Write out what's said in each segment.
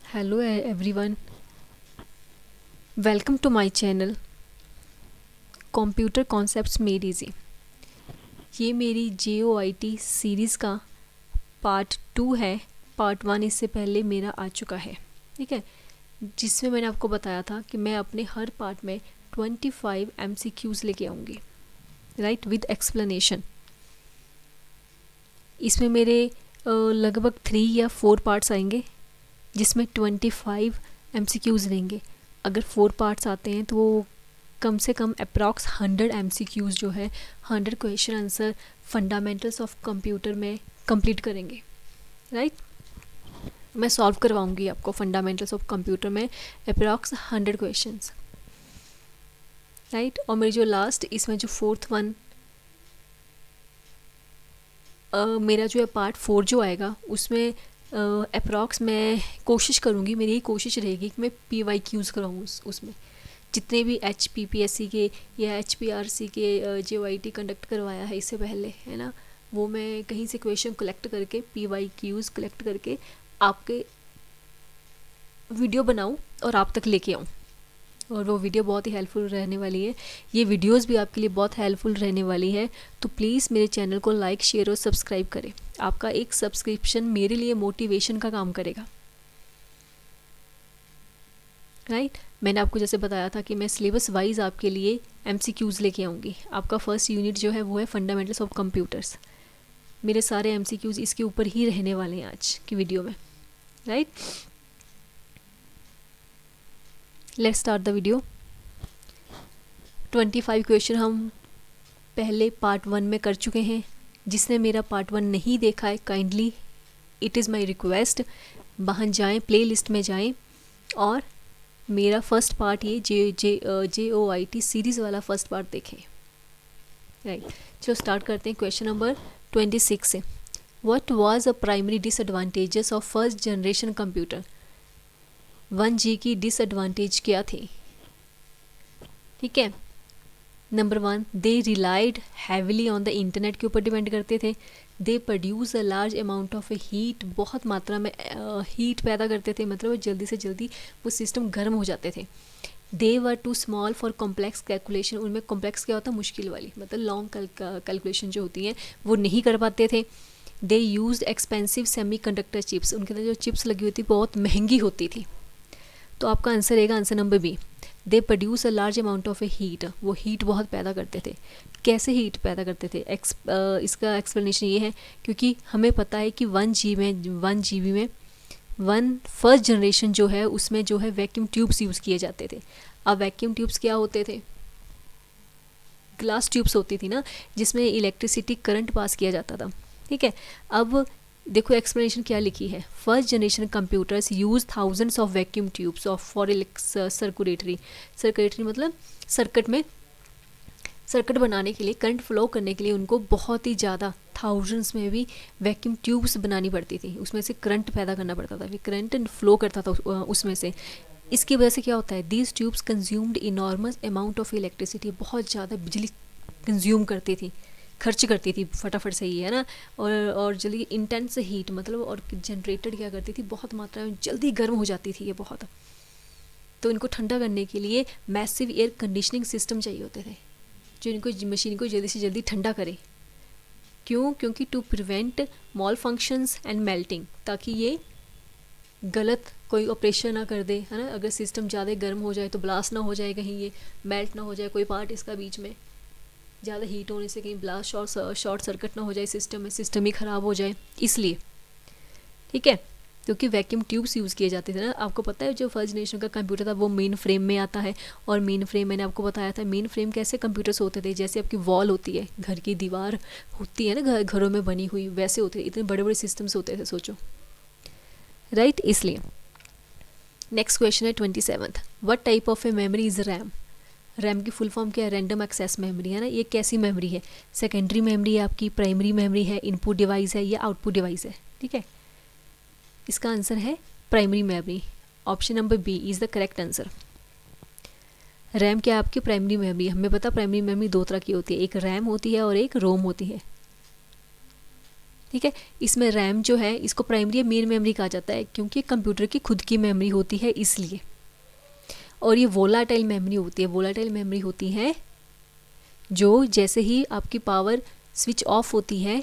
Hello everyone, welcome to my channel computer concepts made easy. ये मेरी JOIT series का part 2 है। Part 1 इससे पहले मेरा आ चुका है, ठीक है, जिसमें मैंने आपको बताया था कि मैं अपने हर पार्ट में 25 MCQs लेके आऊँगी, राइट, विद एक्सप्लेनेशन। इसमें मेरे लगभग 3 या 4 पार्ट्स आएंगे जिसमें 25 MCQs रहेंगे। अगर 4 पार्ट्स आते हैं तो वो कम से कम अप्रॉक्स 100 MCQs जो है 100 question answer fundamentals of computer में कंप्लीट करेंगे, राइट। मैं सॉल्व करवाऊंगी आपको फंडामेंटल्स ऑफ कंप्यूटर में अप्रॉक्स 100 क्वेश्चंस, राइट। और मेरी जो लास्ट इसमें जो 4th वन मेरा जो है पार्ट 4 जो आएगा उसमें अप्रॉक्स मैं कोशिश करूँगी, मेरी यही कोशिश रहेगी कि मैं PYQs कराऊँ उसमें जितने भी HPPSC के या HPRC के JOIT कंडक्ट करवाया है इससे पहले, है ना, वो मैं कहीं से क्वेश्चन कलेक्ट करके PYQs कलेक्ट करके आपके वीडियो बनाऊँ और आप तक लेके आऊँ। और वो वीडियो बहुत ही हेल्पफुल रहने वाली है, ये वीडियोस भी आपके लिए बहुत हेल्पफुल रहने वाली है। तो प्लीज़ मेरे चैनल को लाइक, शेयर और सब्सक्राइब करें। आपका एक सब्सक्रिप्शन मेरे लिए मोटिवेशन का काम करेगा, राइट। मैंने आपको जैसे बताया था कि मैं सिलेबस वाइज आपके लिए MCQs लेके आऊँगी। आपका फर्स्ट यूनिट जो है वो है फंडामेंटल्स ऑफ कंप्यूटर्स। मेरे सारे MCQs इसके ऊपर ही रहने वाले हैं आज की वीडियो में, right. Let's start the video. 25 question हम पहले पार्ट 1 में कर चुके हैं। जिसने मेरा पार्ट 1 नहीं देखा है kindly it is my request वहाँ जाएं, प्ले लिस्ट में जाएं और मेरा फर्स्ट पार्ट ये JOIT सीरीज़ वाला फर्स्ट पार्ट देखें, राइट। चलो स्टार्ट करते हैं क्वेश्चन नंबर 26 से। What was a primary disadvantages of first generation computer. 1G की डिसएडवांटेज क्या थी, ठीक है। Number 1, they relied heavily on the internet के ऊपर डिपेंड करते थे। दे produce a large amount of heat, बहुत मात्रा में हीट पैदा करते थे, मतलब जल्दी से जल्दी वो सिस्टम गर्म हो जाते थे। They were too small for complex calculation, उनमें कॉम्प्लेक्स क्या होता है, मुश्किल वाली, मतलब लॉन्ग कैलकुलेशन जो होती हैं वो नहीं कर पाते थे। They use expensive semiconductor chips, उनके अंदर जो चिप्स लगी हुई थी बहुत महंगी होती थी। तो आपका आंसर रहेगा answer number B. They produce a large amount of a heat, वो हीट बहुत पैदा करते थे। कैसे हीट पैदा करते थे, इसका एक्सप्लेनेशन ये है क्योंकि हमें पता है कि 1 GB में फर्स्ट जनरेशन जो है उसमें जो है वैक्यूम ट्यूब्स यूज़ किए जाते थे। अब वैक्यूम ट्यूब्स क्या होते थे, ग्लास ट्यूब्स होती थी ना जिसमें इलेक्ट्रिसिटी करंट पास किया जाता था, ठीक है। अब देखो एक्सप्लेनेशन क्या लिखी है, first generation computers use thousands of vacuum tubes of for circulatory मतलब सर्किट बनाने के लिए, करंट फ्लो करने के लिए उनको बहुत ही ज़्यादा थाउजेंड्स में भी वैक्यूम ट्यूब्स बनानी पड़ती थी, उसमें से करंट पैदा करना पड़ता था, फिर करंट फ्लो करता था उसमें से। इसकी वजह से क्या होता है, these tubes consumed enormous amount of electricity, बहुत ज़्यादा बिजली कंज्यूम करती थी, खर्च करती थी फटाफट से ही, है ना। और जल्दी इंटेंस हीट मतलब, और जनरेटेड क्या करती थी, बहुत मात्रा में जल्दी गर्म हो जाती थी ये बहुत। तो इनको ठंडा करने के लिए मैसिव एयर कंडीशनिंग सिस्टम चाहिए होते थे जो इनको मशीन को जल्दी से जल्दी ठंडा करे। क्यों, क्योंकि to prevent malfunctions and melting, ताकि ये गलत कोई ऑपरेशन ना कर दे, है ना। अगर सिस्टम ज़्यादा गर्म हो जाए तो ब्लास्ट ना हो जाए, कहीं ये मेल्ट ना हो जाए कोई पार्ट इसका बीच में, ज़्यादा हीट होने से कहीं ब्लास्ट शॉर्ट सर्किट ना हो जाए सिस्टम में, सिस्टम ही ख़राब हो जाए, इसलिए, ठीक है। क्योंकि वैक्यूम ट्यूब्स यूज़ किए जाते थे ना। आपको पता है जो फर्स्ट जनरेशन का कंप्यूटर था वो मेन फ्रेम में आता है, और मेन फ्रेम मैंने आपको बताया था, मेन फ्रेम कैसे कंप्यूटर्स होते थे, जैसे आपकी वॉल होती है, घर की दीवार होती है ना घरों में बनी हुई, वैसे होते थे, इतने बड़े बड़े सिस्टम्स होते थे, सोचो, राइट। इसलिए नेक्स्ट क्वेश्चन है 27th, what type of a memory is RAM. RAM की फुल फॉर्म क्या है, रैंडम एक्सेस मेमोरी, है ना। ये कैसी मेमोरी है, सेकेंडरी मेमोरी है आपकी, प्राइमरी मेमोरी है, इनपुट डिवाइस है या आउटपुट डिवाइस है, ठीक है। इसका आंसर है primary memory, option number B is the correct answer. RAM क्या है आपकी, प्राइमरी मेमोरी। हमें पता प्राइमरी मेमोरी 2 तरह की होती है, एक रैम होती है और एक रोम होती है। ठीक है। इसमें रैम जो है इसको प्राइमरी या मेन मेमोरी कहा जाता है क्योंकि कंप्यूटर की खुद की मेमोरी होती है इसलिए। और ये वोलाटाइल मेमोरी होती है। वोलाटाइल मेमोरी होती है जो जैसे ही आपकी पावर स्विच ऑफ होती है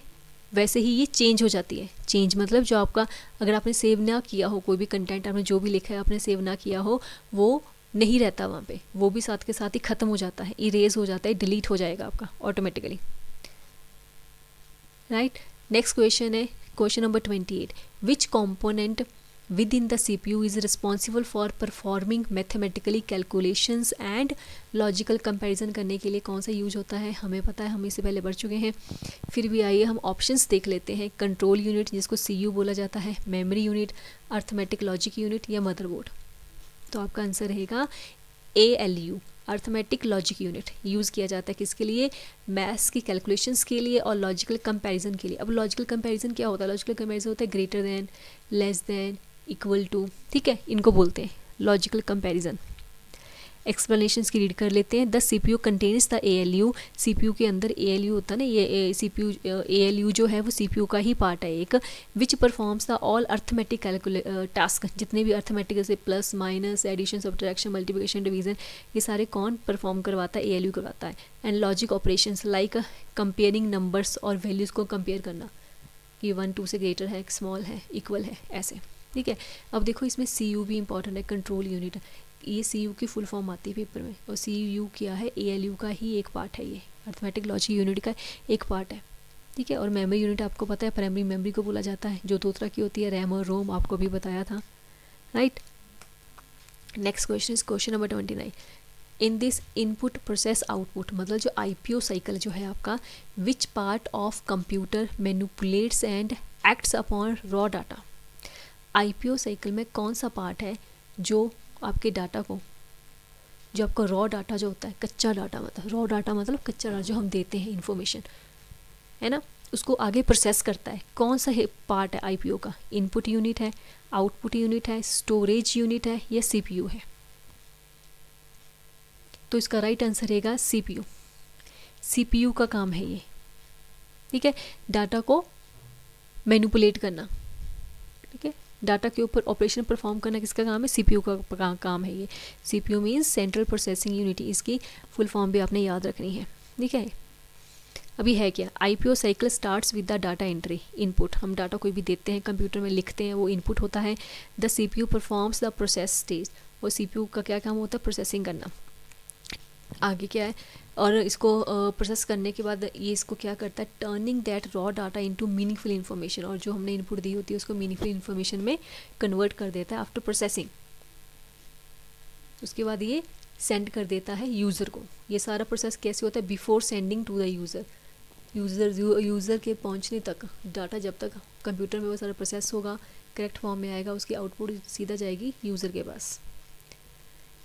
वैसे ही ये चेंज हो जाती है। चेंज मतलब जो आपका, अगर आपने सेव ना किया हो कोई भी कंटेंट, आपने जो भी लिखा है आपने सेव ना किया हो, वो नहीं रहता वहाँ पे, वो भी साथ के साथ ही ख़त्म हो जाता है, इरेज हो जाता है, डिलीट हो जाएगा आपका ऑटोमेटिकली, राइट। नेक्स्ट क्वेश्चन है question number 28। Which component within the CPU is responsible for performing mathematically calculations and logical comparison करने के लिए कौन सा यूज होता है? हमें पता है, हम इससे पहले बढ़ चुके हैं, फिर भी आइए हम ऑप्शंस देख लेते हैं। कंट्रोल यूनिट जिसको CPU बोला जाता है, memory unit, arithmetic logic unit या मदरबोर्ड। तो आपका आंसर रहेगा ALU, arithmetic logic unit. Use किया जाता है किसके लिए? मैथ्स की कैलकुलेशंस के लिए और लॉजिकल कंपैरिजन के लिए। अब लॉजिकल कंपैरिजन क्या होता है? लॉजिकल कंपैरिजन होता है greater than, less than, equal to, ठीक है, इनको बोलते हैं लॉजिकल कंपैरिजन। एक्सप्लेनेशंस की रीड कर लेते हैं। The CPU contains the ALU, CPU के अंदर ALU होता है ना, ये CPU ALU जो है वो CPU का ही पार्ट है एक। Which performs the all arithmetic task, जितने भी अर्थमेटिक जैसे plus minus addition subtraction multiplication division, ये सारे कौन परफॉर्म करवाता है? ALU करवाता है। And logic operations like comparing numbers और वैल्यूज़ को कंपेयर करना कि 1 2 से ग्रेटर है, स्मॉल है, इक्वल है, ऐसे, ठीक है। अब देखो इसमें CU भी इंपॉर्टेंट है, कंट्रोल यूनिट। ये CU की फुल फॉर्म आती है पेपर में, और CU क्या है? ALU का ही एक पार्ट है, ये अर्थमेटिक लॉजिक यूनिट का एक पार्ट है, ठीक है। और मेमोरी यूनिट आपको पता है प्राइमरी मेमोरी को बोला जाता है, जो दो तरह की होती है, रैम और रोम, आपको भी बताया था, right. Next question is question number 29। In this input process output, मतलब जो IPO साइकिल जो है आपका, which part of computer manipulates and acts upon raw data. IPO cycle में कौन सा पार्ट है जो आपके डाटा को, जो आपका रॉ डाटा जो होता है, कच्चा डाटा, मतलब रॉ डाटा मतलब कच्चा डाटा जो हम देते हैं इन्फॉर्मेशन, है ना, उसको आगे प्रोसेस करता है, कौन सा पार्ट है IPO का? इनपुट यूनिट है, आउटपुट यूनिट है, स्टोरेज यूनिट है या CPU है? तो इसका राइट आंसर रहेगा CPU। CPU का काम है ये, ठीक है, डाटा को मैनिपुलेट करना, ठीक है, डाटा के ऊपर ऑपरेशन परफॉर्म करना किसका काम है? CPU का काम है ये। CPU means central processing unit, इसकी फुल फॉर्म भी आपने याद रखनी है, ठीक है। अभी है क्या? IPO cycle starts with the data entry, input. हम डाटा कोई भी देते हैं, कंप्यूटर में लिखते हैं, वो इनपुट होता है। The CPU performs the process stage, और CPU का क्या काम होता है? प्रोसेसिंग करना। आगे क्या है? और इसको प्रोसेस करने के बाद ये इसको क्या करता है? Turning that raw data into meaningful information, और जो हमने इनपुट दी होती है उसको मीनिंगफुल इन्फॉर्मेशन में कन्वर्ट कर देता है आफ्टर प्रोसेसिंग। उसके बाद ये सेंड कर देता है यूज़र को। ये सारा प्रोसेस कैसे होता है? Before sending to the user, user के पहुंचने तक, डाटा जब तक कंप्यूटर में वो सारा प्रोसेस होगा, करेक्ट फॉर्म में आएगा, उसकी आउटपुट सीधा जाएगी यूज़र के पास।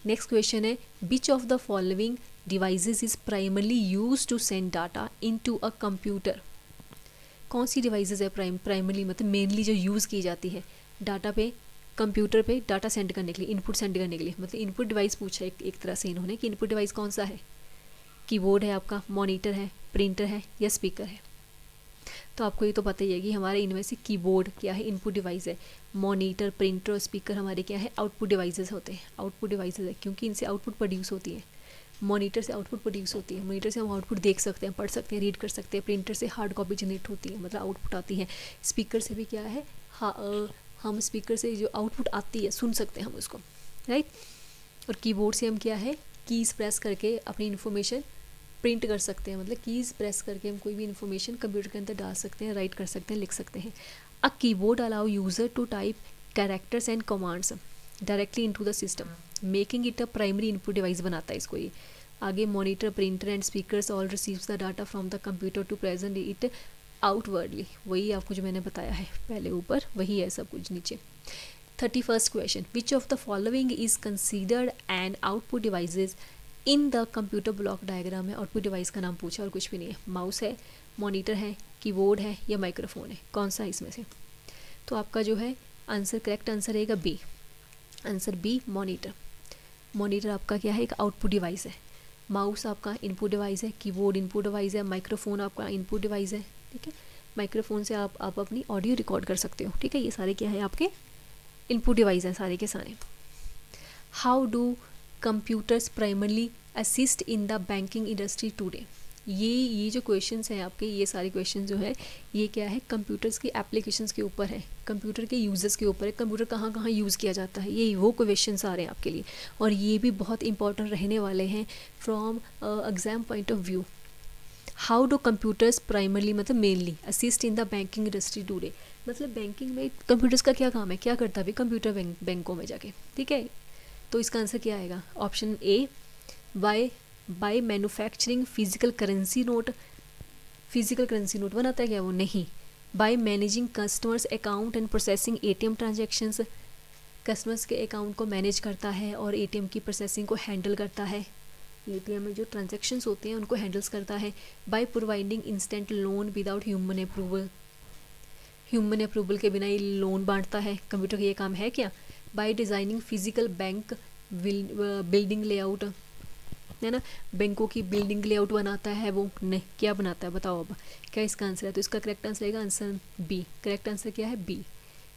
नेक्स्ट क्वेश्चन है, which of the following devices is primarily use to send data into a computer. कौन सी डिवाइसेस है प्राइमरली मतलब मेनली जो यूज़ की जाती है डाटा पे, कंप्यूटर पे डाटा सेंड करने के लिए, इनपुट सेंड करने के लिए। मतलब इनपुट डिवाइस पूछा है एक तरह से इन्होंने कि इनपुट डिवाइस कौन सा है? कीबोर्ड है आपका, मॉनिटर है, प्रिंटर है या स्पीकर है? तो आपको ये तो पता ही है कि हमारे इनमें से कीबोर्ड क्या है? इनपुट डिवाइस है। मॉनिटर, प्रिंटर और स्पीकर हमारे क्या है? आउटपुट डिवाइसेस होते हैं। आउटपुट डिवाइसेस है क्योंकि इनसे आउटपुट प्रोड्यूस होती है। मॉनिटर से आउटपुट प्रोड्यूस होती है, मॉनिटर से हम आउटपुट देख सकते हैं, पढ़ सकते हैं, रीड कर सकते हैं। प्रिंटर से हार्ड कॉपी जनरेट होती है, मतलब आउटपुट आती है। स्पीकर से भी क्या है? हम स्पीकर से जो आउटपुट आती है सुन सकते हैं हम उसको, राइट। और कीबोर्ड से हम क्या है? कीज़ प्रेस करके अपनी इन्फॉर्मेशन प्रिंट कर सकते हैं, मतलब कीज़ प्रेस करके हम कोई भी इन्फॉर्मेशन कंप्यूटर के अंदर डाल सकते हैं, राइट कर सकते हैं, लिख सकते हैं। A keyboard allow user to type characters and commands directly into the system, making it a primary input device बनाता है इसको ये। आगे monitor, printer and speakers all receives the data from the computer to present it outwardly. वही आपको जो मैंने बताया है पहले ऊपर, वही है सब कुछ नीचे। 31st question, which of the following is considered and output devices in the computer block diagram है। आउटपुट डिवाइस का नाम पूछा और कुछ भी नहीं है। माउस है, मॉनिटर है, कीबोर्ड है या माइक्रोफोन है, कौन सा है इसमें से? तो आपका जो है आंसर, करेक्ट आंसर रहेगा बी। Answer B, monitor. मॉनिटर आपका क्या है? एक आउटपुट डिवाइस है। माउस आपका इनपुट डिवाइस है, कीबोर्ड इनपुट डिवाइस है, माइक्रोफोन आपका इनपुट डिवाइस है, ठीक है। माइक्रोफोन से आप अपनी ऑडियो रिकॉर्ड कर सकते हो, ठीक है। ये सारे क्या है आपके इनपुट डिवाइस हैं सारे के सारे। How do computers primarily assist in the banking industry today. ये जो क्वेश्चंस हैं आपके, ये सारे क्वेश्चन जो है ये क्या है, कंप्यूटर्स की एप्लीकेशंस के ऊपर है, कंप्यूटर के यूजर्स के ऊपर है, कंप्यूटर कहाँ कहाँ यूज़ किया जाता है, ये वो क्वेश्चंस आ रहे हैं आपके लिए। और ये भी बहुत इंपॉर्टेंट रहने वाले हैं from exam point of view. How do computers primarily मतलब mainly assist in the banking industry today, मतलब बैंकिंग में कंप्यूटर्स का क्या काम है, क्या करता है अभी कंप्यूटर बैंकों में जाके, ठीक है। तो इसका आंसर क्या आएगा, option A by manufacturing physical currency note. Physical currency note बनाता है क्या वो, नहीं। By managing customers account and processing ATM transactions, customers के अकाउंट को मैनेज करता है और एटीएम की प्रोसेसिंग को हैंडल करता है, एटीएम में जो ट्रांजैक्शंस होते हैं उनको हैंडल्स करता है। By providing instant loan without human approval, human approval के बिना ये लोन बांटता है, कंप्यूटर का ये काम है क्या। By designing physical bank building layout, है ना, बैंकों की बिल्डिंग लेआउट बनाता है वो, नहीं क्या बनाता है बताओ अब क्या इसका आंसर है। तो इसका करेक्ट आंसर रहेगा आंसर बी। करेक्ट आंसर क्या है,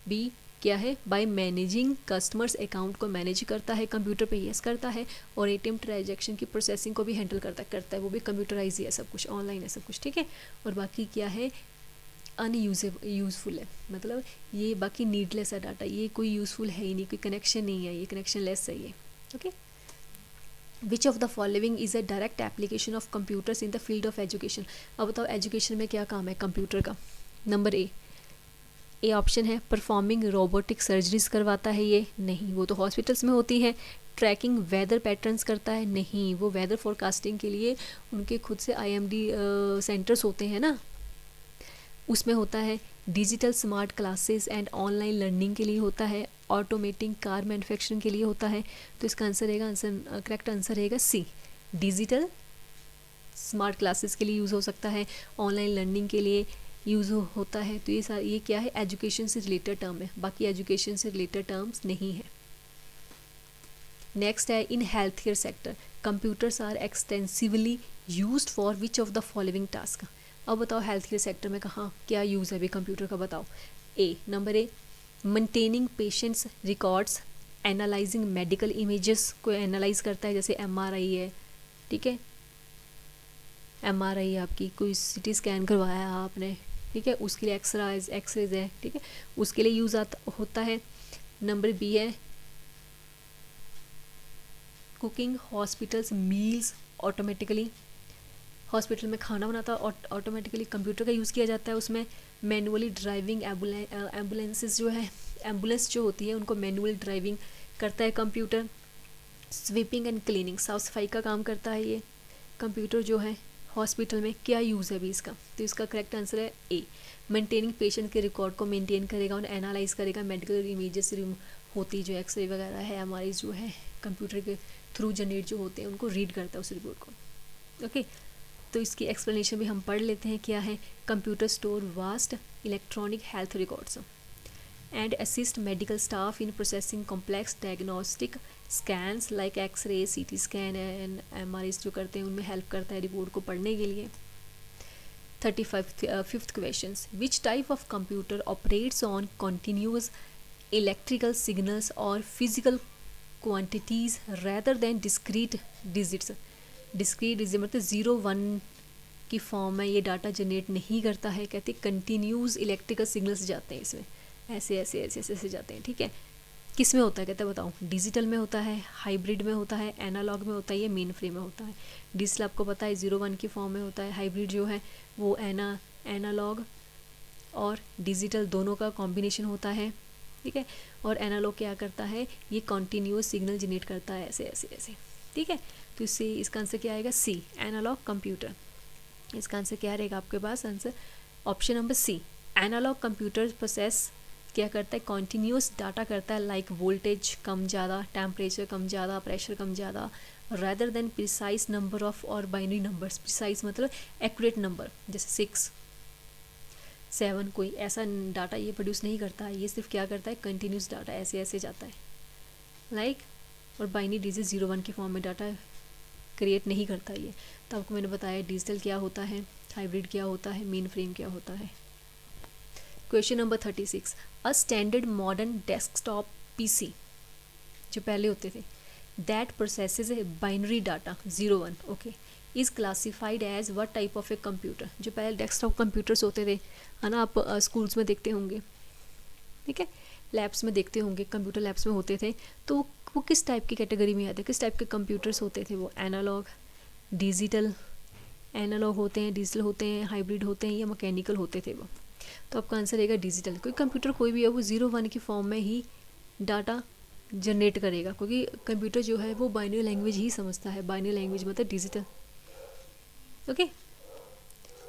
बी क्या है, बाय मैनेजिंग कस्टमर्स अकाउंट को मैनेज करता है कंप्यूटर पे, यस करता है, और एटीएम ट्रांजैक्शन की प्रोसेसिंग को भी हैंडल करता है, वो भी कंप्यूटराइज ही है, सब कुछ ऑनलाइन है सब कुछ, ठीक है। और बाकी क्या है, यूज़फुल है, मतलब ये बाकी नीडलेस है डाटा, ये कोई यूज़फुल है ही नहीं, कोई कनेक्शन नहीं है, ये कनेक्शन लेस है ये, okay. Which of the following is a direct application of computers in the field of education. अब बताओ एजुकेशन में क्या काम है कंप्यूटर का। नंबर ए ऑप्शन है परफॉर्मिंग रोबोटिक सर्जरीज करवाता है, ये नहीं, वो तो हॉस्पिटल्स में होती है। ट्रैकिंग वेदर पैटर्न्स करता है, नहीं, वो वेदर फोरकास्टिंग के लिए उनके खुद से IMD सेंटर्स होते हैं ना, उसमें होता है। Digital smart classes and online learning के लिए होता है। ऑटोमेटिंग कार मैन्युफैक्चरिंग के लिए होता है। तो इसका आंसर रहेगा, करेक्ट आंसर रहेगा सी, डिजिटल स्मार्ट क्लासेस के लिए यूज़ हो सकता है, ऑनलाइन लर्निंग के लिए यूज़ होता है। तो ये क्या है, एजुकेशन से रिलेटेड टर्म है, बाकी एजुकेशन से रिलेटेड टर्म्स नहीं है। नेक्स्ट है in health care sector computers are extensively used for which of the following task. अब बताओ हेल्थ केयर सेक्टर में कहाँ क्या यूज़ है अभी कंप्यूटर का, बताओ। Number A maintaining patients records, analysing medical images को एनालाइज करता है, जैसे MRI है, ठीक है, MRI आपकी कोई CT स्कैन करवाया आपने, ठीक है, उसके लिए एक्सरेज है, ठीक है, उसके लिए यूज़ होता है। नंबर बी है cooking hospitals meals automatically, hospital में खाना बनाता ऑटोमेटिकली कंप्यूटर का यूज़ किया जाता है उसमें। मैनुअली ड्राइविंग एम्बुलेंसेस जो है, एम्बुलेंस जो होती है उनको मैनुअल ड्राइविंग करता है कंप्यूटर। स्वीपिंग एंड क्लीनिंग, साफ़ सफाई का काम करता है ये कंप्यूटर जो है हॉस्पिटल में। क्या यूज़ है अभी इसका, तो इसका करेक्ट आंसर है ए, मेंटेनिंग पेशेंट के रिकॉर्ड को मेंटेन करेगा और एनालाइज करेगा, मेडिकल इमेजेस होती जो एक्सरे वगैरह है MRI जो है कंप्यूटर के थ्रू जनरेट जो होते हैं उनको रीड करता है उस रिपोर्ट को, ओके। तो इसकी एक्सप्लेनेशन भी हम पढ़ लेते हैं, क्या है, computer store vast electronic health records and assist medical staff in processing complex diagnostic scans like x-ray CT scan and MRI जो करते हैं उनमें हेल्प करता है रिपोर्ट को पढ़ने के लिए। 35th question, which type of computer operates on continuous electrical signals और physical quantities rather than discrete digits। Discrete digit मतलब 0-1 की फॉर्म में ये डाटा जनरेट नहीं करता है, कहते कंटिन्यूस इलेक्ट्रिकल सिग्नल्स जाते हैं इसमें, ऐसे जाते हैं, ठीक है। किस में होता है कहते हैं बताओ, डिजिटल में होता है, हाइब्रिड में होता है, एनालॉग में होता है, या मेन फ्रेम में होता है। डिजिटल आपको पता है 0-1 की फॉर्म में होता है, हाइब्रिड जो है वो एनालॉग और डिजिटल दोनों का कॉम्बिनेशन होता है, ठीक है। और एनालॉग क्या करता है, ये कॉन्टीन्यूस सिग्नल जनरेट करता है ऐसे, ठीक है। तो इससे इसका आंसर क्या आएगा, सी, एनालॉग कंप्यूटर। इसका आंसर क्या रहेगा आपके पास, answer option number C, analog computer process क्या करता है, कॉन्टीन्यूस डाटा करता है, लाइक वोल्टेज कम ज़्यादा, टेम्परेचर कम ज़्यादा, प्रेशर कम ज़्यादा, rather than precise number of और बाइनरी नंबर्स। प्रिसाइज मतलब एक्यूरेट नंबर, जैसे 6, 7, कोई ऐसा डाटा ये प्रोड्यूस नहीं करता है, ये सिर्फ क्या करता है, कंटिन्यूस डाटा ऐसे जाता है, लाइक और बाइनरी डिजिट 0-1 की फॉर्म में डाटा क्रिएट नहीं करता ये। तो आपको मैंने बताया डिजिटल क्या होता है, हाइब्रिड क्या होता है, मेन फ्रेम क्या होता है, question number 36, a standard modern desktop PC जो पहले होते थे that processes binary data 0 1 okay is classified as what type of a computer. जो पहले डेस्कटॉप कंप्यूटर्स होते थे, है ना, आप स्कूल्स में देखते होंगे, ठीक है, लैब्स में देखते होंगे, कंप्यूटर लैब्स में होते थे, तो वो किस टाइप की कैटेगरी में आते हैं, किस टाइप के कंप्यूटर्स होते थे? वो एनालॉग, डिजिटल, एनालॉग होते हैं, डिजिटल होते हैं, हाइब्रिड होते हैं, या मैकेनिकल होते थे वो। तो आपका आंसर रहेगा डिजिटल। कोई कंप्यूटर कोई भी है वो 0 1 की फॉर्म में ही डाटा जनरेट करेगा, क्योंकि कंप्यूटर जो है वो बाइनरी लैंग्वेज ही समझता है। बाइनरी लैंग्वेज मतलब डिजिटल, ओके।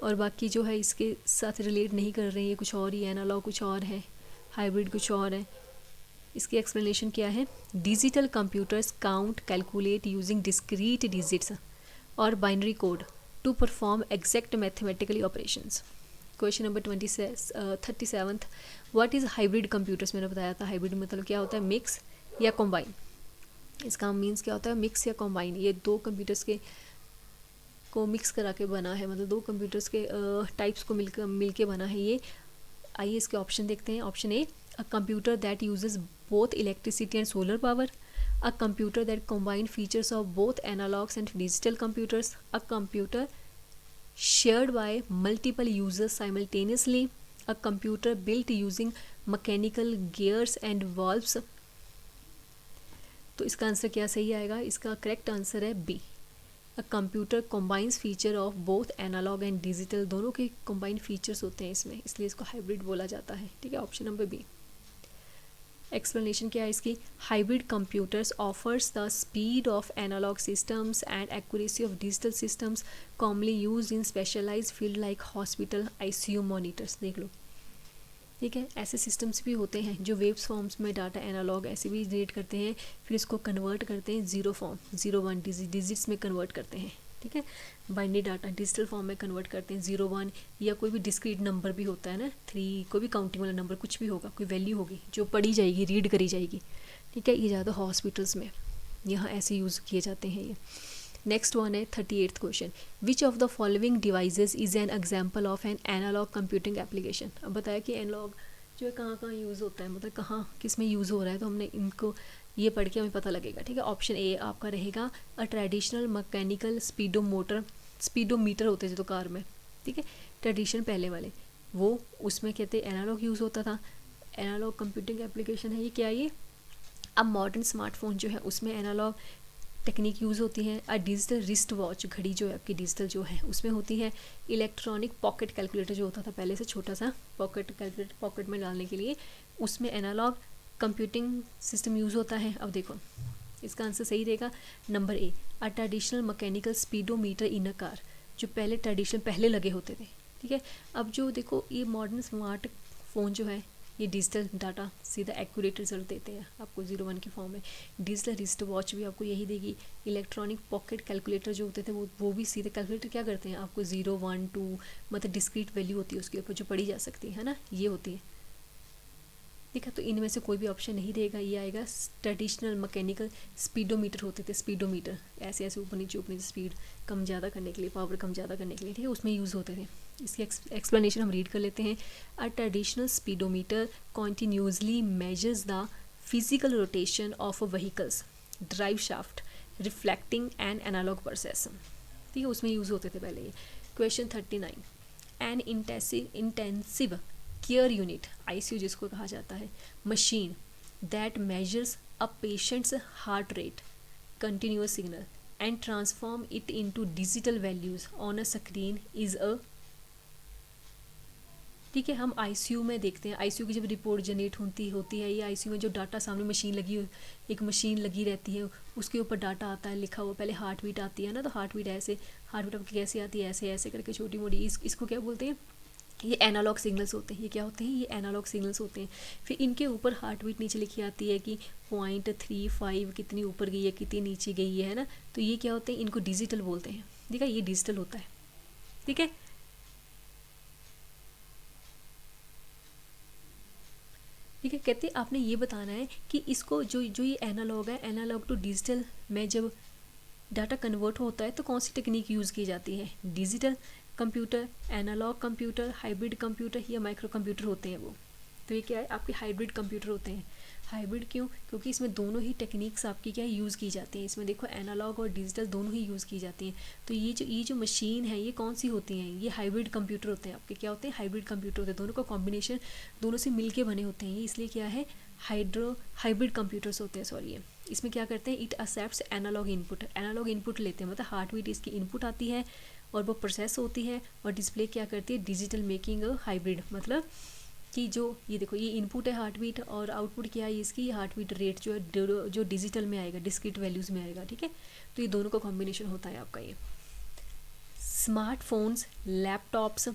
और बाकी जो है इसके साथ रिलेट नहीं कर रहे हैं, ये कुछ और ही, एनालॉग कुछ और है, हाइब्रिड कुछ और है। इसकी एक्सप्लेनेशन क्या है? Digital computers count calculate using discrete digits और binary code to perform exact mathematically operations. Question number 37, what is hybrid computers? मैंने बताया था हाइब्रिड मतलब क्या होता है, मिक्स या कॉम्बाइन। इसका मीन्स क्या होता है, मिक्स या कॉम्बाइन। ये दो कंप्यूटर्स के को मिक्स करा के बना है, मतलब दो कंप्यूटर्स के टाइप्स को मिल के बना है ये। आइए इसके ऑप्शन देखते हैं। Option A, a computer that uses both electricity and solar power, a computer that combine features of both analogs and digital computers, a computer shared by multiple users simultaneously, a computer built using mechanical gears and valves। तो इसका answer क्या सही आएगा? इसका correct answer है B, a computer combines feature of both analog and digital. दोनों के combined features होते हैं इसमें, इसलिए इसको हाइब्रिड बोला जाता है, ठीक है। Option number B. एक्सप्लेनेशन क्या है इसकी? Hybrid computers offers the speed of analog systems and accuracy of digital systems commonly used in specialized field like hospital, ICU monitors. देख लो, ठीक है। ऐसे सिस्टम्स भी होते हैं जो वेव्स फॉर्म्स में डाटा एनालॉग ऐसे भी जनरेट करते हैं, फिर इसको कन्वर्ट करते हैं 0 1 डिजिट्स में कन्वर्ट करते हैं, ठीक है। बाइनरी डाटा डिजिटल फॉर्म में कन्वर्ट करते हैं 0 1, या कोई भी डिस्क्रीट नंबर भी होता है ना, 3, कोई भी काउंटिंग वाला नंबर, कुछ भी होगा, कोई वैल्यू होगी जो पढ़ी जाएगी, रीड करी जाएगी, ठीक है। ये ज़्यादा हॉस्पिटल्स में यहाँ ऐसे यूज़ किए जाते हैं ये। नेक्स्ट वन है 38th question, which of the following devices is an example of an analog computing application. अब बताया कि एनालॉग जो है कहाँ कहाँ यूज़ होता है, मतलब कहाँ किस में यूज़ हो रहा है, तो हमने इनको ये पढ़ के हमें पता लगेगा, ठीक है। ऑप्शन ए आपका रहेगा अ ट्रेडिशनल मैकेनिकल स्पीडोमीटर होते थे तो कार में, ठीक है, ट्रेडिशन पहले वाले, वो उसमें कहते एनालॉग यूज़ होता था, एनालॉग कंप्यूटिंग एप्लीकेशन है ये। क्या ये? अब मॉडर्न स्मार्टफोन जो है उसमें एनालॉग टेक्निक यूज़ होती है। और डिजिटल रिस्ट वॉच, घड़ी जो है आपकी डिजिटल जो है उसमें होती है। इलेक्ट्रॉनिक पॉकेट कैलकुलेटर जो होता था पहले से, छोटा सा पॉकेट कैलकुलेटर पॉकेट में डालने के लिए, उसमें एनालॉग कंप्यूटिंग सिस्टम यूज़ होता है। अब देखो इसका आंसर सही रहेगा number A, a traditional mechanical speedometer in a car, जो पहले ट्रेडिशनल पहले लगे होते थे, ठीक है। अब जो देखो ये मॉडर्न स्मार्ट फ़ोन जो है ये डिजिटल डाटा सीधा एक्यूरेट रिजल्ट देते हैं आपको 0 1 की फॉर्म में। डिजिटल रिस्ट वॉच भी आपको यही देगी। इलेक्ट्रॉनिक पॉकेट कैलकुलेटर जो होते थे वो भी सीधे कैलकुलेटर क्या करते हैं आपको 0 1 2, मतलब डिस्क्रीट वैल्यू होती है उसके ऊपर जो पढ़ी जा सकती है ना, ये होती है, ठीक है। तो इनमें से कोई भी ऑप्शन नहीं रहेगा, ये आएगा ट्रेडिशनल मैकेनिकल स्पीडोमीटर होते थे। स्पीडोमीटर ऐसे ऐसे ऊपर नीचे स्पीड कम ज़्यादा करने के लिए, पावर कम ज़्यादा करने के लिए, ठीक है, उसमें यूज़ होते थे। इसकी एक्सप्लेनेशन हम रीड कर लेते हैं। A traditional speedometer continuously measures the physical rotation of a vehicle's drive shaft reflecting an analog process, ठीक है, उसमें यूज़ होते थे पहले ये। Question 39, an intensive care unit, ICU जिसको कहा जाता है, machine that measures a patient's heart rate continuous signal and transform it into digital values on a screen is a, ठीक है। हम आईसीयू में देखते हैं, आईसीयू की जब रिपोर्ट जनरेट होती है, ये आईसीयू में जो डाटा सामने मशीन लगी हो, एक मशीन लगी रहती है, उसके ऊपर डाटा आता है लिखा हुआ, पहले हार्ट बीट आती है ना, तो हार्ट बीट ऐसे, हार्ट बीट आपकी कैसे आती है, ऐसे ऐसे करके छोटी मोटी, इसको क्या बोलते हैं, ये एनालॉग सिग्नल्स होते हैं। ये क्या होते हैं? ये एनालॉग सिग्नल्स होते हैं। फिर इनके ऊपर हार्ट बीट नीचे लिखी आती है कि 0.35 कितनी ऊपर गई है, कितनी नीचे गई है ना, तो ये क्या होते हैं, इनको डिजिटल बोलते हैं, ठीक है, ये डिजिटल होता है, ठीक है। ठीक है, कहते हैं आपने ये बताना है कि इसको जो ये एनालॉग है, एनालॉग टू डिजिटल में जब डाटा कन्वर्ट होता है तो कौन सी टेक्निक यूज़ की जाती है, digital computer, analog computer, hybrid computer या माइक्रो कंप्यूटर होते हैं वो। तो ये क्या है, आपके हाइब्रिड कंप्यूटर होते हैं। हाइब्रिड क्यों? क्योंकि इसमें दोनों ही टेक्निक्स आपकी क्या है यूज़ की जाती हैं। इसमें देखो एनालॉग और डिजिटल दोनों ही यूज़ की जाती हैं। तो ये जो मशीन है ये कौन सी होती हैं, ये हाइब्रिड कंप्यूटर होते हैं आपके। क्या होते हैं? हाइब्रिड कंप्यूटर होते हैं। दोनों का कॉम्बिनेशन, दोनों से मिल के बने होते हैं ये, इसलिए क्या है, हाइब्रिड कंप्यूटर्स होते हैं। सॉरी, इसमें क्या करते हैं, it accepts analog input. Analog input लेते हैं, मतलब हार्ट बीट इसकी इनपुट आती है और वो प्रोसेस होती है, और डिस्प्ले क्या करती है, डिजिटल मेकिंग हाइब्रिड। मतलब कि जो ये देखो ये इनपुट है हार्ट बीट, और आउटपुट क्या है इसकी, हार्ट बीट रेट जो है जो डिजिटल में आएगा, डिस्क्रीट वैल्यूज़ में आएगा। ठीक है, तो ये दोनों का कॉम्बिनेशन होता है आपका ये। Smartphones, laptops,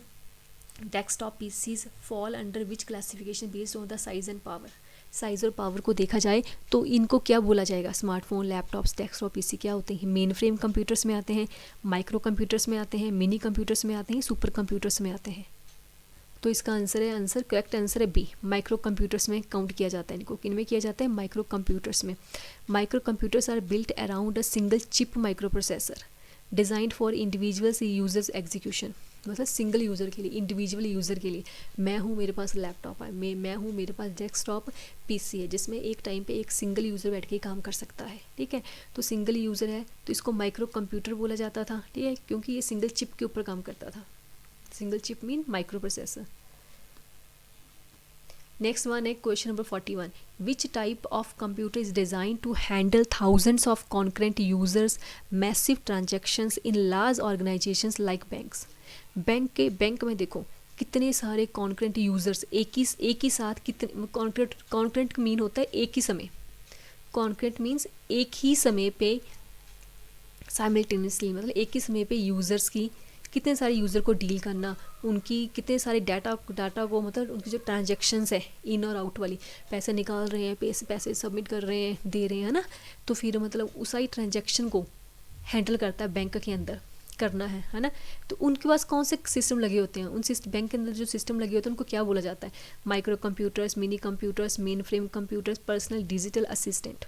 desktop PCs fall under which classification based on the size and power. Size और पावर को देखा जाए तो इनको क्या बोला जाएगा, स्मार्टफोन, लैपटॉप्स, डेस्कटॉप पीसी क्या होते हैं, मेन फ्रेम कंप्यूटर्स में आते हैं, माइक्रो कंप्यूटर्स में आते हैं, मिनी कंप्यूटर्स में आते हैं, सुपर कंप्यूटर्स में आते हैं। तो इसका आंसर करेक्ट आंसर है बी, माइक्रो कंप्यूटर्स में काउंट किया जाता है इनको। किन में किया जाता है, माइक्रो कंप्यूटर्स में। Micro computers are built around a single chip micro processor designed for individuals users execution. मतलब सिंगल यूज़र के लिए, इंडिविजुअल यूज़र के लिए। मैं हूँ, मेरे पास लैपटॉप है, मैं हूँ, मेरे पास डेस्कटॉप पीसी है, जिसमें एक टाइम पे एक सिंगल यूज़र बैठ के काम कर सकता है। ठीक है, तो सिंगल यूज़र है तो इसको माइक्रो कंप्यूटर बोला जाता था। ठीक है, क्योंकि ये सिंगल चिप के ऊपर काम करता था। Single chip mean microprocessor. Next one है question number 41, which type of computer is design to handle thousands of concurrent users massive transactions in large organizations like banks. Bank में देखो कितने सारे कॉन्करेंट यूजर्स एक ही साथ कितने, concurrent mean होता है एक ही समय, कॉन्करेंट मीन्स एक ही समय पे साइमल्टेनियसली, मतलब एक ही समय पे यूज़र्स की कितने सारे यूज़र को डील करना, उनकी कितने सारे डाटा को, मतलब उनकी जो ट्रांजैक्शंस है इन और आउट वाली, पैसे निकाल रहे हैं, पैसे सबमिट कर रहे हैं, दे रहे हैं ना, तो फिर मतलब उस सारी ट्रांजैक्शन को हैंडल करता है बैंक के अंदर करना है ना। तो उनके पास कौन से सिस्टम लगे होते हैं, उन बैंक के अंदर जो सिस्टम लगे होते हैं उनको क्या बोला जाता है, micro computers, mini computers, main frame computers, personal digital assistant.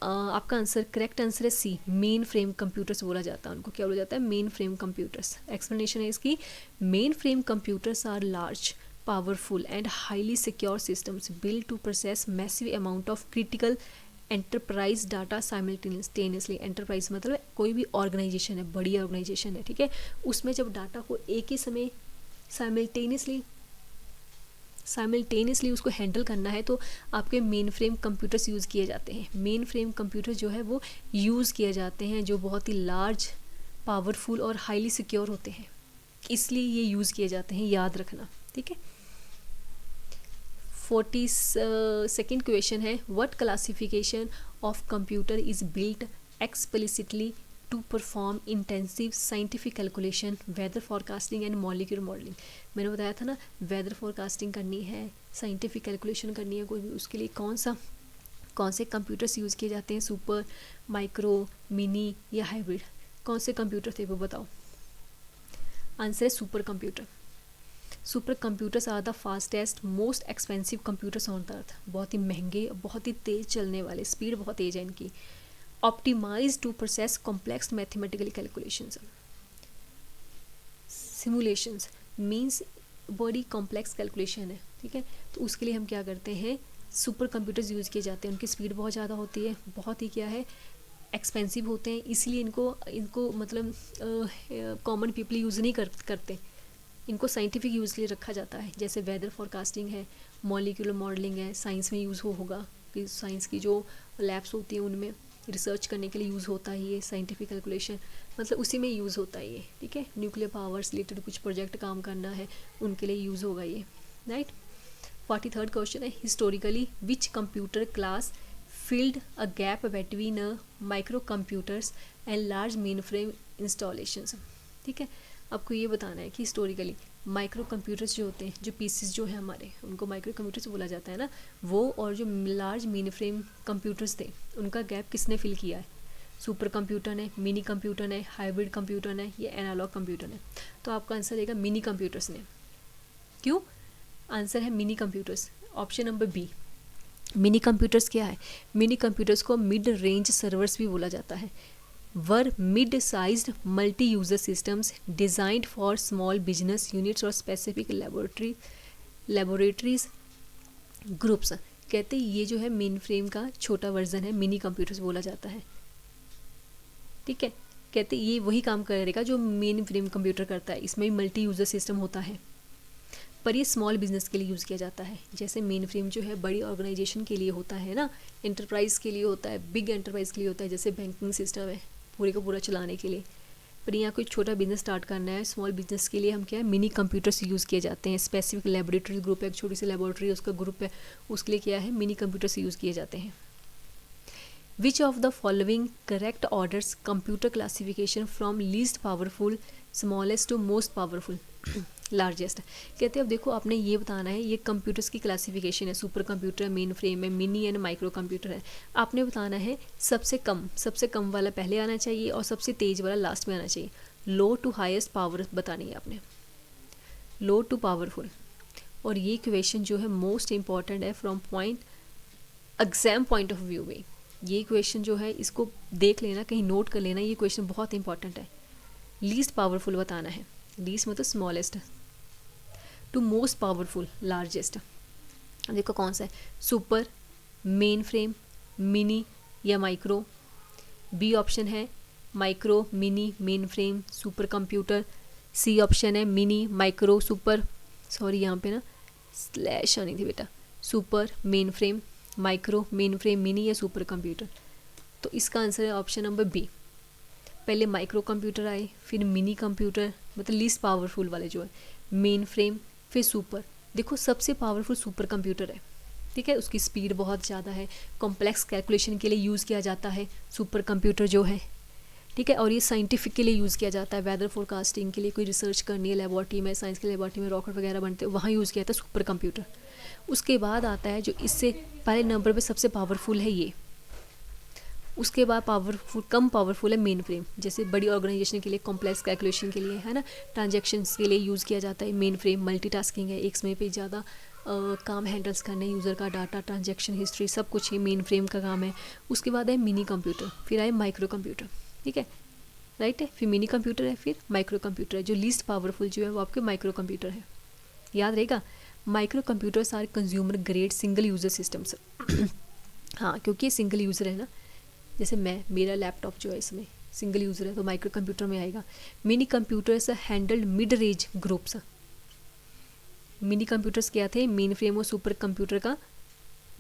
आपका आंसर करेक्ट आंसर है सी, मेन फ्रेम कंप्यूटर्स बोला जाता है उनको। क्या बोला जाता है, मेन फ्रेम कंप्यूटर्स। एक्सप्लेनेशन है इसकी, main frame computers are large, powerful and highly secure systems build to process massive amount of critical enterprise data simultaneously. Enterprise मतलब कोई भी ऑर्गेनाइजेशन है, बड़ी ऑर्गेनाइजेशन है, ठीक है, उसमें जब डाटा को एक ही समय साइमल्टेनियसली उसको हैंडल करना है तो आपके मेन फ्रेम कंप्यूटर्स यूज़ किए जाते हैं। मेन फ्रेम कंप्यूटर जो है वो यूज़ किए जाते हैं, जो बहुत ही लार्ज, पावरफुल और हाईली सिक्योर होते हैं, इसलिए ये यूज़ किए जाते हैं, याद रखना। ठीक है, 42nd क्वेश्चन है, what classification of computer is built explicitly to perform intensive scientific calculation, weather forecasting and molecular modelling. मैंने बताया था ना, वेदर फॉरकास्टिंग करनी है, साइंटिफिक कैलकुलेशन करनी है कोई भी, उसके लिए कौन से कंप्यूटर्स यूज़ किए जाते हैं, सुपर, माइक्रो, मिनी या हाइब्रिड, कौन से कंप्यूटर थे वो बताओ। आंसर है super computer. Super computers are the fastest most expensive computers on the earth. बहुत ही महंगे, बहुत ही तेज़ चलने वाले, स्पीड बहुत तेज़ है इनकी। Optimise to process complex mathematical calculations. Simulations means बड़ी कॉम्प्लेक्स कैलकुलेशन है, ठीक है, तो उसके लिए हम क्या करते हैं, सुपर कंप्यूटर्स यूज़ किए जाते हैं। उनकी स्पीड बहुत ज़्यादा होती है, बहुत ही क्या है, एक्सपेंसिव होते हैं, इसलिए इनको मतलब कॉमन पीपल यूज़ नहीं करते, इनको साइंटिफिक यूज़ के लिए रखा जाता है। जैसे वेदर फॉरकास्टिंग है, मॉलिक्यूलर मॉडलिंग है, साइंस में यूज़ होगा कि साइंस की जो लैब्स होती हैं उनमें रिसर्च करने के लिए यूज़ होता है ये साइंटिफिक कैलकुलेशन, मतलब उसी में यूज़ होता है ये। ठीक है, न्यूक्लियर पावर से रिलेटेड कुछ प्रोजेक्ट काम करना है उनके लिए यूज़ होगा ये, राइट। 43rd क्वेश्चन है, historically which computer class filled a gap between micro computers and large main frame installations. ठीक है, आपको ये बताना है कि हिस्टोरिकली माइक्रो कंप्यूटर्स जो होते हैं, जो पीसीज जो है हमारे, उनको माइक्रो कंप्यूटर्स बोला जाता है ना, वो और जो लार्ज मेन फ्रेम कंप्यूटर्स थे उनका गैप किसने फिल किया है, सुपर कंप्यूटर ने, मिनी कंप्यूटर ने, हाइब्रिड कंप्यूटर ने या एनालॉग कंप्यूटर ने। तो आपका आंसर रहेगा मिनी कंप्यूटर्स ने। क्यों? आंसर है mini computers, option number B. Mini computers क्या है, मिनी कंप्यूटर्स को मिड रेंज सर्वर्स भी बोला जाता है। Were mid sized multi user systems designed for small business units और स्पेसिफिक लेबोरेटरीज ग्रुप्स। कहते हैं ये जो है मेन फ्रेम का छोटा वर्जन है, मिनी कंप्यूटर्स बोला जाता है। ठीक है, कहते ये वही काम करेगा जो मेन फ्रेम कंप्यूटर करता है, इसमें भी मल्टी यूज़र सिस्टम होता है, पर ये स्मॉल बिजनेस के लिए यूज़ किया जाता है। जैसे मेन फ्रेम जो है बड़ी ऑर्गेनाइजेशन के लिए होता है ना, एंटरप्राइज के लिए होता है, बिग एंटरप्राइज के लिए होता है, जैसे बैंकिंग सिस्टम है पूरे को पूरा चलाने के लिए। पर यहाँ कोई छोटा बिजनेस स्टार्ट करना है, स्मॉल बिजनेस के लिए हम क्या है मिनी कंप्यूटर्स यूज़ किए जाते हैं। स्पेसिफिक लेबोरेटरी ग्रुप है, एक छोटी सी लेबोरेटरी उसका ग्रुप है, उसके लिए क्या है मिनी कंप्यूटर्स यूज़ किए जाते हैं। Which of the following correct orders computer classification from least powerful smallest to most powerful largest. कहते हैं अब देखो आपने ये बताना है, ये कंप्यूटर्स की क्लासिफिकेशन है, सुपर कंप्यूटर, मेन फ्रेम है, मिनी एंड माइक्रो कंप्यूटर है। आपने बताना है सबसे कम वाला पहले आना चाहिए और सबसे तेज वाला लास्ट में आना चाहिए। लो टू हाईएस्ट पावर बतानी है आपने, लो टू पावरफुल। और ये क्वेश्चन जो है मोस्ट इम्पॉर्टेंट है from point exam point of view में। ये क्वेश्चन जो है इसको देख लेना, कहीं नोट कर लेना, ये क्वेश्चन बहुत इंपॉर्टेंट है। लीस्ट पावरफुल बताना है, लीस्ट मतलब smallest to most powerful largest. देखो कौन सा है, सुपर, मेन फ्रेम, मिनी या माइक्रो। बी ऑप्शन है micro, mini, main frame, super computer. C option है मिनी, माइक्रो, सुपर, सॉरी यहाँ पे ना स्लैश आनी थी बेटा, super, main frame, micro, main frame, mini या सुपर कंप्यूटर। तो इसका आंसर है ऑप्शन नंबर बी। पहले माइक्रो कंप्यूटर आए, फिर मिनी कंप्यूटर मतलब लीस्ट पावरफुल वाले जो है, मेन फ्रेम, फिर सुपर। देखो सबसे पावरफुल सुपर कंप्यूटर है, ठीक है, उसकी स्पीड बहुत ज़्यादा है, कॉम्प्लेक्स कैलकुलेशन के लिए यूज़ किया जाता है सुपर कंप्यूटर जो है, ठीक है। और ये साइंटिफिक के लिए यूज़ किया जाता है, वेदर फोरकास्टिंग के लिए, कोई रिसर्च करनी है लेबॉर्ट्री में, साइंस की लेबॉर्ट्री में रॉकेट वगैरह बनते हैं, वहाँ यूज़ किया जाता है सुपर कंप्यूटर। उसके बाद आता है जो इससे पहले नंबर पे सबसे पावरफुल है ये, उसके बाद कम पावरफुल है मेन फ्रेम। जैसे बड़ी ऑर्गेनाइजेशन के लिए, कॉम्प्लेक्स कैलकुलेशन के लिए, है ना, ट्रांजैक्शंस के लिए यूज़ किया जाता है मेन फ्रेम। मल्टीटास्किंग है, एक समय पे ज़्यादा काम हैंडल्स करने, यूज़र का डाटा, ट्रांजैक्शन हिस्ट्री, सब कुछ ही मेन फ्रेम का काम है। उसके बाद है मिनी कंप्यूटर, फिर आए माइक्रो कंप्यूटर, ठीक है, राइट है, फिर मिनी कंप्यूटर है, फिर माइक्रो कंप्यूटर है। जो लीस्ट पावरफुल जो है वो आपके माइक्रो कंप्यूटर है, याद रहेगा। Micro computers are consumer grade single user systems. हाँ, क्योंकि ये सिंगल यूज़र है ना, जैसे मेरा लैपटॉप जो है इसमें सिंगल यूज़र है तो माइक्रो कंप्यूटर में आएगा। Mini computers handled mid range groups. Mini computers क्या थे, मेन फ्रेम और सुपर कंप्यूटर का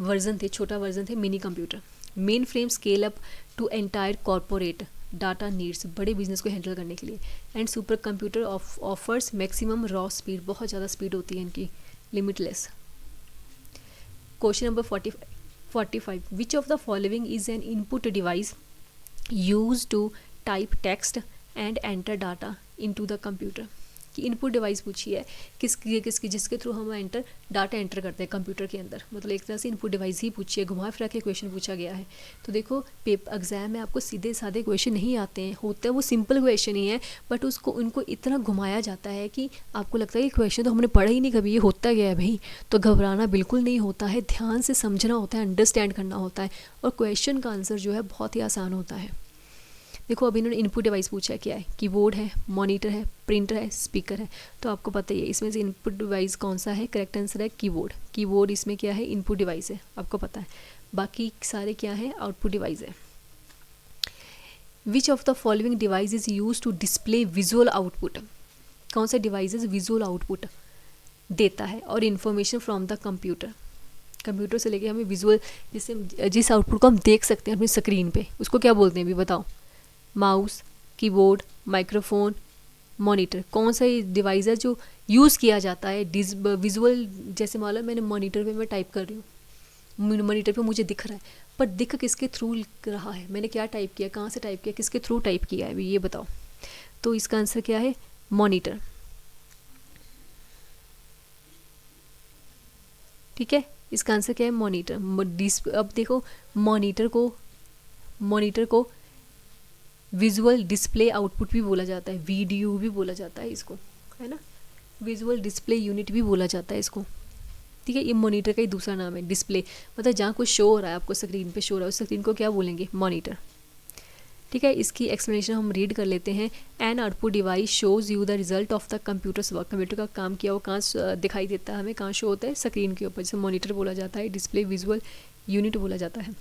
वर्जन थे, छोटा वर्जन थे mini computer. Main frame scale up to entire corporate data needs, बड़े बिजनेस को हैंडल करने के लिए। And super computer offers maximum raw speed, बहुत ज़्यादा स्पीड होती है इनकी, limitless. Question number 45 which of the following is an input device use to type text and enter data into the computer. कि इनपुट डिवाइस पूछी है किसकी जिसके थ्रू हम डाटा एंटर करते हैं कंप्यूटर के अंदर, मतलब एक तरह से इनपुट डिवाइस ही पूछी है, घुमा फिरा के क्वेश्चन पूछा गया है। तो देखो एग्जाम में आपको सीधे साधे क्वेश्चन नहीं आते हैं, होते हैं वो सिंपल क्वेश्चन ही है, बट उनको इतना घुमाया जाता है कि आपको लगता है कि क्वेश्चन तो हमने पढ़ा ही नहीं कभी, ये होता गया है भाई। तो घबराना बिल्कुल नहीं होता है, ध्यान से समझना होता है, अंडरस्टैंड करना होता है, और क्वेश्चन का आंसर जो है बहुत ही आसान होता है। देखो अभी इन्होंने इनपुट डिवाइस पूछा है, क्या है, कीबोर्ड है, मॉनिटर है, प्रिंटर है, स्पीकर है। तो आपको पता ही है इसमें से इनपुट डिवाइस कौन सा है, करेक्ट आंसर है कीबोर्ड। कीबोर्ड इसमें क्या है, इनपुट डिवाइस है, आपको पता है। बाकी सारे क्या है, आउटपुट डिवाइस है। Which of the following device is use to display visual output. कौन सा डिवाइस विजुअल आउटपुट देता है और information from the computer. Computer से लेके हमें विजुअल, जिस आउटपुट को हम देख सकते हैं अपनी स्क्रीन पे, उसको क्या बोलते हैं अभी बताओ। Mouse, keyboard, microphone, monitor. कौन सा डिवाइस है जो यूज़ किया जाता है विजुअल। जैसे मान लो मैंने मॉनिटर पे मैं टाइप कर रही हूँ, मॉनिटर पे मुझे दिख रहा है, पर दिख किसके थ्रू रहा है, मैंने क्या टाइप किया, कहाँ से टाइप किया, किसके थ्रू टाइप किया है, ये बताओ। तो इसका आंसर क्या है, मॉनिटर, ठीक है, इसका आंसर क्या है, मॉनिटर। अब देखो मॉनिटर को विजुअल डिस्प्ले आउटपुट भी बोला जाता है, वीडीयू भी बोला जाता है इसको, है ना, विजुअल डिस्प्ले यूनिट भी बोला जाता है इसको, ठीक है। ये मॉनिटर का ही दूसरा नाम है, डिस्प्ले मतलब जहाँ कुछ शो हो रहा है आपको स्क्रीन पे शो हो रहा है, उस स्क्रीन को क्या बोलेंगे, मॉनिटर, ठीक है, इसकी एक्सप्लेनेशन हम रीड कर लेते हैं। An output device shows you the result of the computers work. Computer का काम किया वो कहाँ दिखाई देता है हमें, कहाँ शो होता है, स्क्रीन के ऊपर, जिसे मॉनिटर बोला जाता है, डिस्प्ले विजुअल यूनिट बोला जाता है।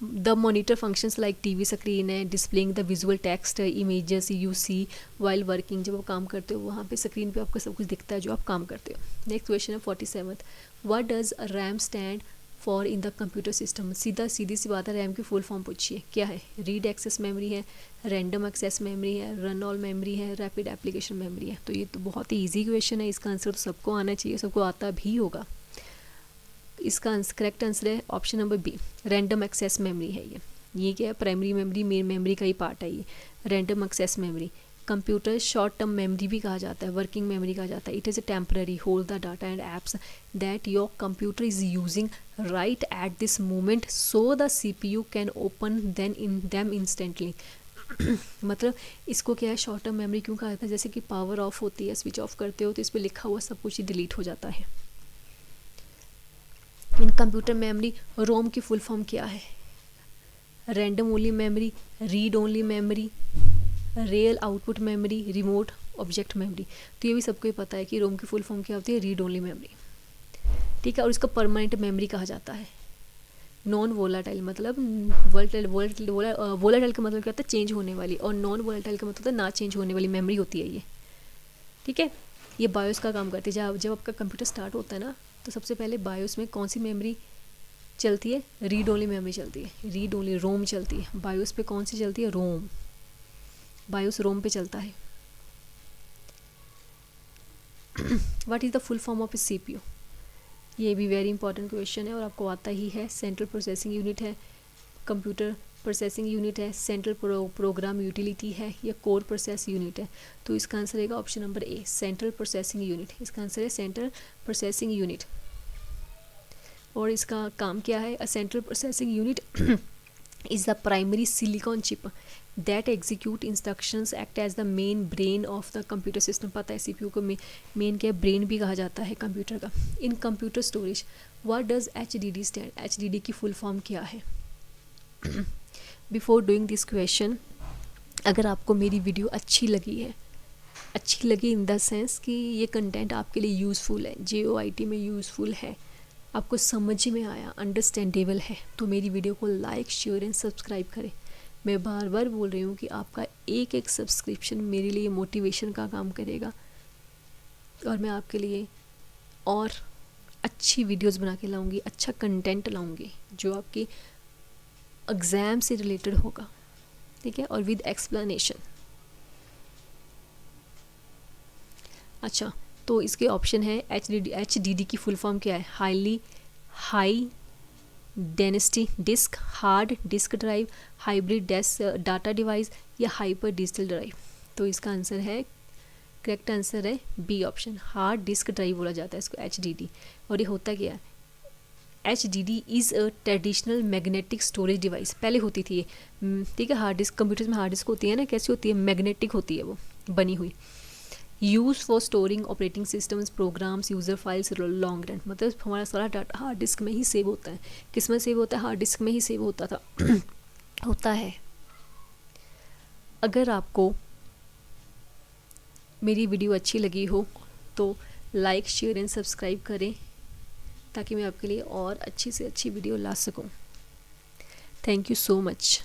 The monitor functions like TV screen है, displaying the visual text images you see while working. जब आप काम करते हो वहाँ पे स्क्रीन पे आपको सब कुछ दिखता है जो आप काम करते हो। नेक्स्ट क्वेश्चन है 47th, what does RAM stand for in the computer system. सीधी सी बात है, रैम की फुल फॉर्म पूछिए क्या है। रीड एक्सेस मेमोरी है, रैंडम एक्सेस मेमोरी है, रन ऑल मेमोरी है, रैपिड एप्लीकेशन मेमोरी है। तो ये तो बहुत ही ईजी क्वेश्चन है, इसका आंसर तो सबको आना चाहिए, सबको आता भी होगा। इसका करेक्ट आंसर है option number B, random access memory है ये क्या है, प्राइमरी मेमोरी मेन मेमोरी का ही पार्ट है ये random access memory. Computer short term memory भी कहा जाता है, वर्किंग मेमोरी कहा जाता है। It is a temporary hold the data and apps that your computer is using right at this moment so the CPU can open then in them instantly. मतलब इसको क्या है, शॉर्ट टर्म मेमोरी क्यों कहा जाता है, जैसे कि पावर ऑफ होती है, स्विच ऑफ करते हो तो इस पर लिखा हुआ सब कुछ ही डिलीट हो जाता है। इन कंप्यूटर मेमोरी रोम की फुल फॉर्म क्या है, random only memory, read only memory, real output memory, remote object memory. तो ये भी सबको ही पता है कि रोम की फुल फॉर्म क्या होती है, रीड ओनली मेमोरी। ठीक है, और इसका परमानेंट मेमोरी कहा जाता है। नॉन वोलाटाइल मतलब वोलाटाइल का मतलब क्या होता है, चेंज होने वाली, और नॉन वोलाटाइल का मतलब होता है ना चेंज होने वाली मेमोरी होती है ये। ठीक है, ये बायोस का काम करती है। जब आपका कंप्यूटर स्टार्ट होता है ना, तो सबसे पहले बायोस में कौन सी मेमोरी चलती है, रीड ओनली मेमोरी चलती है, रीड ओनली रोम चलती है। बायोस पे कौन सी चलती है, रोम, बायोस रोम पे चलता है। What is the full form of CPU, ये भी वेरी इंपॉर्टेंट क्वेश्चन है और आपको आता ही है। सेंट्रल प्रोसेसिंग यूनिट है, कंप्यूटर प्रोसेसिंग यूनिट है, सेंट्रल प्रोग्राम यूटिलिटी है, या कोर प्रोसेस यूनिट है। तो इसका आंसर रहेगा option number A, central processing unit. इसका आंसर है सेंट्रल प्रोसेसिंग यूनिट। और इसका काम क्या है, a central processing unit is the primary silicon chip that execute instructions act as the main brain of the computer system. पता है CPU को मेन क्या ब्रेन भी कहा जाता है कंप्यूटर का। इन computer storage what does HDD stand, HDD की फुल फॉर्म क्या है। बिफोर डूइंग दिस क्वेश्चन, अगर आपको मेरी वीडियो अच्छी लगी इन द सेंस कि ये कंटेंट आपके लिए यूज़फुल है, JOIT में यूज़फुल है, आपको समझ में आया, अंडरस्टैंडेबल है, तो मेरी वीडियो को लाइक शेयर एंड सब्सक्राइब करें। मैं बार बार बोल रही हूँ कि आपका एक एक सब्सक्रिप्शन मेरे लिए मोटिवेशन का काम करेगा और मैं आपके लिए और अच्छी वीडियोस बना के लाऊंगी, अच्छा कंटेंट लाऊंगी जो आपके एग्ज़ाम से रिलेटेड होगा। ठीक है, और विद एक्सप्लेनेशन। अच्छा, तो इसके ऑप्शन है HDD की फुल फॉर्म क्या है, high density disk, hard disk drive, hybrid data device, या हाइपर डिजिटल ड्राइव। तो इसका आंसर है, करेक्ट आंसर है B option, hard disk drive बोला जाता है इसको HDD। और ये होता क्या है, HDD is a traditional magnetic storage device. पहले होती थी ये, ठीक है, हार्ड डिस्क, कंप्यूटर्स में हार्ड डिस्क होती है ना, कैसी होती है, मैग्नेटिक होती है वो बनी हुई। Use for storing operating systems, programs, user files long run. मतलब हमारा सारा डाटा हार्ड डिस्क में ही सेव होता है। किस में सेव होता है, हार्ड डिस्क में ही सेव होता था होता है। अगर आपको मेरी वीडियो अच्छी लगी हो तो लाइक शेयर एंड सब्सक्राइब करें ताकि मैं आपके लिए और अच्छी से अच्छी वीडियो ला सकूं। Thank you so much.